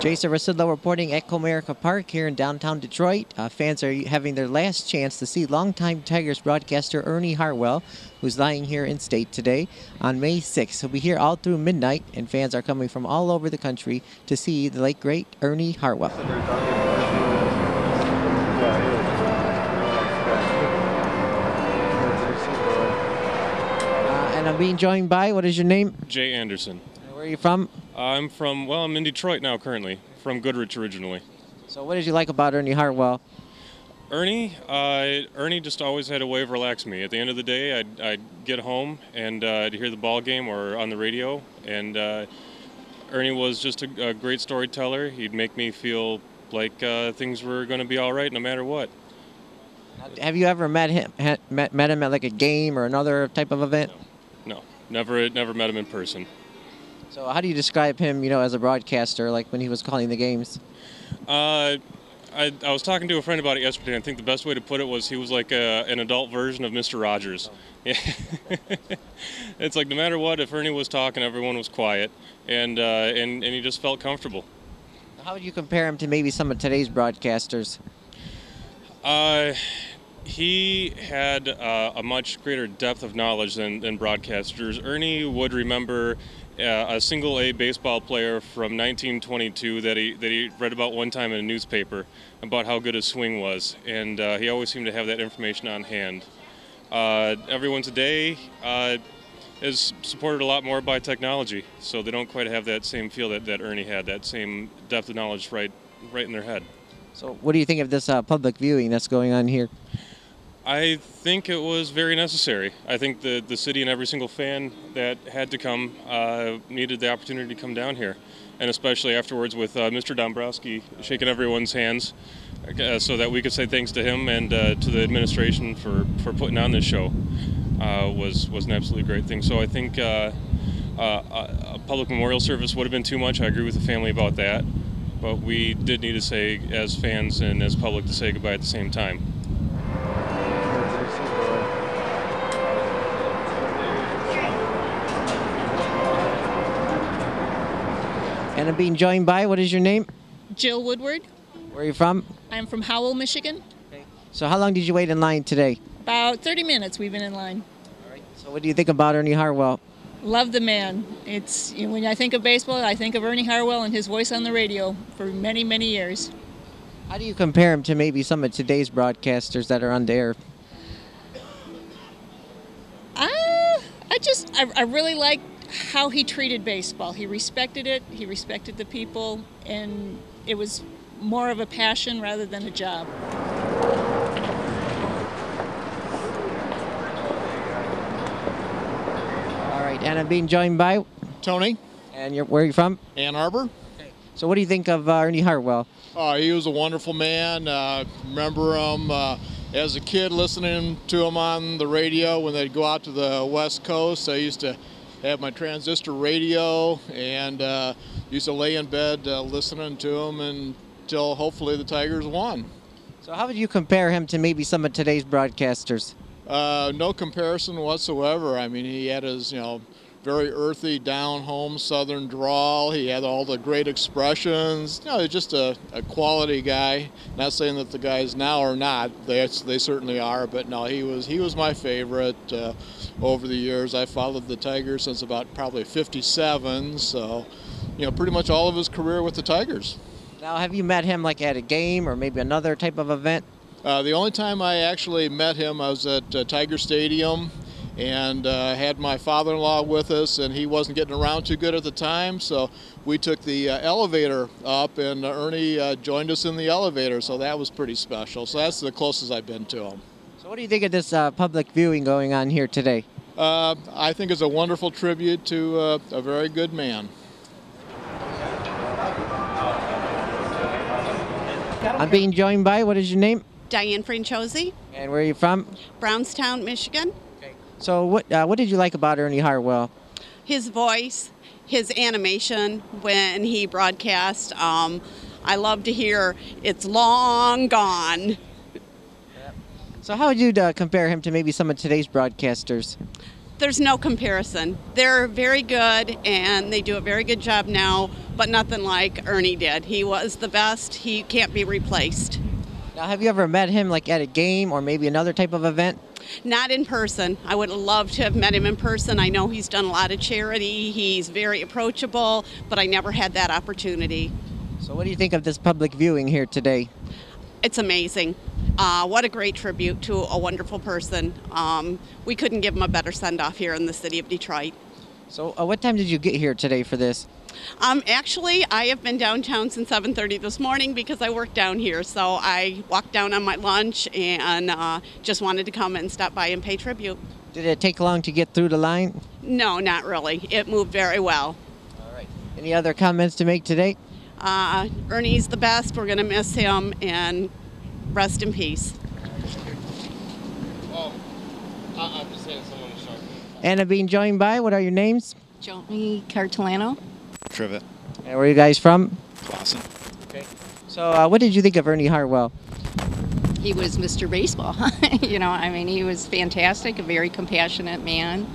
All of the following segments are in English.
Jason Rzucidlo reporting at Comerica Park here in downtown Detroit. Fans are having their last chance to see longtime Tigers broadcaster Ernie Harwell, who's lying here in state today on May 6th. He'll be here all through midnight, and fans are coming from all over the country to see the late, great Ernie Harwell. And I'm being joined by, what is your name? Jay Anderson. And where are you from? I'm in Detroit now currently, from Goodrich originally. So what did you like about Ernie Harwell? Ernie just always had a way of relaxing me. At the end of the day, I'd get home and I'd hear the ball game or on the radio, and Ernie was just a great storyteller. He'd make me feel like things were going to be all right no matter what. Have you ever met him at like a game or another type of event? No, never met him in person. So how do you describe him, as a broadcaster, like when he was calling the games? I was talking to a friend about it yesterday, and I think the best way to put it was he was like an adult version of Mr. Rogers. Oh. It's like no matter what, if Ernie was talking, everyone was quiet, and he just felt comfortable. How would you compare him to maybe some of today's broadcasters? He had a much greater depth of knowledge than broadcasters. Ernie would remember a single-A baseball player from 1922 that he read about one time in a newspaper about how good his swing was, and he always seemed to have that information on hand. Everyone today is supported a lot more by technology, so they don't quite have that same feel that Ernie had, that same depth of knowledge right in their head. So what do you think of this public viewing that's going on here? I think it was very necessary. I think the city and every single fan that had to come needed the opportunity to come down here, and especially afterwards with Mr. Dombrowski shaking everyone's hands so that we could say thanks to him and to the administration for putting on this show was an absolutely great thing. So I think a public memorial service would have been too much. I agree with the family about that, but we did need to say, as fans and as public, to say goodbye at the same time. And I'm being joined by, what is your name? Jill Woodward. Where are you from? I'm from Howell, Michigan. Okay. So how long did you wait in line today? About 30 minutes we've been in line. All right. So what do you think about Ernie Harwell? Love the man. It's when I think of baseball, I think of Ernie Harwell and his voice on the radio for many, many years. How do you compare him to maybe some of today's broadcasters that are on the air? I really like how he treated baseball. He respected it, he respected the people, and it was more of a passion rather than a job. All right, and I'm being joined by? Tony. And where are you from? Ann Arbor. Okay. So what do you think of Ernie Harwell? He was a wonderful man. Remember him as a kid listening to him on the radio when they'd go out to the West Coast. I used to have my transistor radio and used to lay in bed listening to him until hopefully the Tigers won. So how would you compare him to maybe some of today's broadcasters? No comparison whatsoever. I mean, he had his, very earthy, down-home Southern drawl. He had all the great expressions. He's just a quality guy. Not saying that the guys now are not. They certainly are. But no, he was my favorite over the years. I followed the Tigers since about probably '57. So, pretty much all of his career with the Tigers. Now, have you met him like at a game or maybe another type of event? The only time I actually met him, I was at Tiger Stadium. And had my father-in-law with us, and he wasn't getting around too good at the time, so we took the elevator up, and Ernie joined us in the elevator, so that was pretty special. So that's the closest I've been to him. So what do you think of this public viewing going on here today? I think it's a wonderful tribute to a very good man. I'm being joined by, what is your name? Diane Franciosi. And where are you from? Brownstown, Michigan. So what did you like about Ernie Harwell? His voice, his animation when he broadcast. I love to hear "It's long gone." So how would you compare him to maybe some of today's broadcasters? There's no comparison. They're very good, and they do a very good job now but nothing like Ernie did. He was the best. He can't be replaced. Now, have you ever met him like at a game or maybe another type of event? Not in person. I would love to have met him in person. I know he's done a lot of charity. He's very approachable, but I never had that opportunity. So what do you think of this public viewing here today? It's amazing. What a great tribute to a wonderful person. We couldn't give him a better send-off here in the city of Detroit. So what time did you get here today for this? Actually, I have been downtown since 7:30 this morning because I work down here. So I walked down on my lunch and just wanted to come and stop by and pay tribute. Did it take long to get through the line? No, not really. It moved very well. All right. Any other comments to make today? Ernie's the best. We're going to miss him, and rest in peace. I'm just saying someone was sharp. Anna being joined by, what are your names? Joani Cartolano. Trivette. And where are you guys from? Clawson. Okay. So what did you think of Ernie Harwell? He was Mr. Baseball. He was fantastic, a very compassionate man.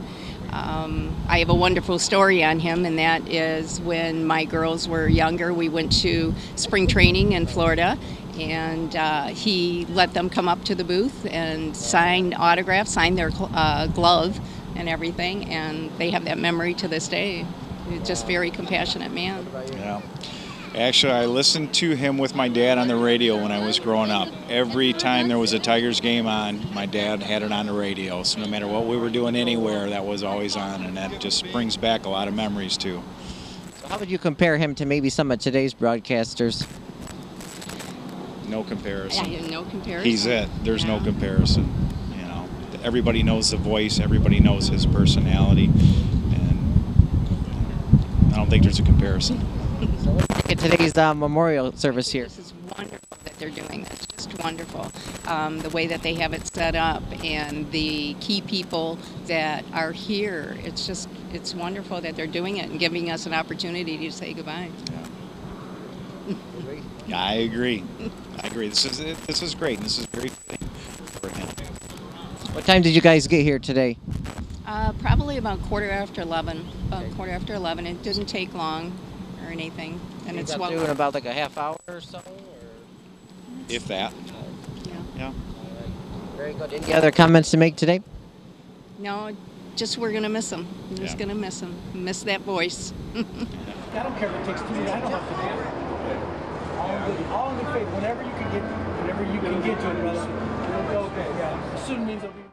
I have a wonderful story on him, and that is when my girls were younger, we went to spring training in Florida, and he let them come up to the booth and sign autographs, sign their glove and everything, and they have that memory to this day. He's just very compassionate man. Yeah. Actually, I listened to him with my dad on the radio when I was growing up. Every time there was a Tigers game on, my dad had it on the radio. So no matter what we were doing anywhere, that was always on, and that just brings back a lot of memories too. So how would you compare him to maybe some of today's broadcasters? No comparison. Yeah, no comparison. He's it. There's no Yeah. comparison. Everybody knows the voice. Everybody knows his personality, and I don't think there's a comparison. So what do you think of today's memorial service here? This is wonderful that they're doing this. Just wonderful. The way that they have it set up and the key people that are here. It's wonderful that they're doing it and giving us an opportunity to say goodbye. Yeah, I agree. I agree. This is great. This is very fitting for him. What time did you guys get here today? Probably about quarter after 11. It didn't take long or anything, and it's well. Doing about like a half hour or so. If that. Yeah. Very good. Any other comments to make today? No, just we're gonna miss him. We're just gonna miss him. Miss that voice. I don't care if it takes 2 minutes. I don't have to do it. All in good faith. Whenever you can get to it, brother. Okay, yeah. Soon means it'll be.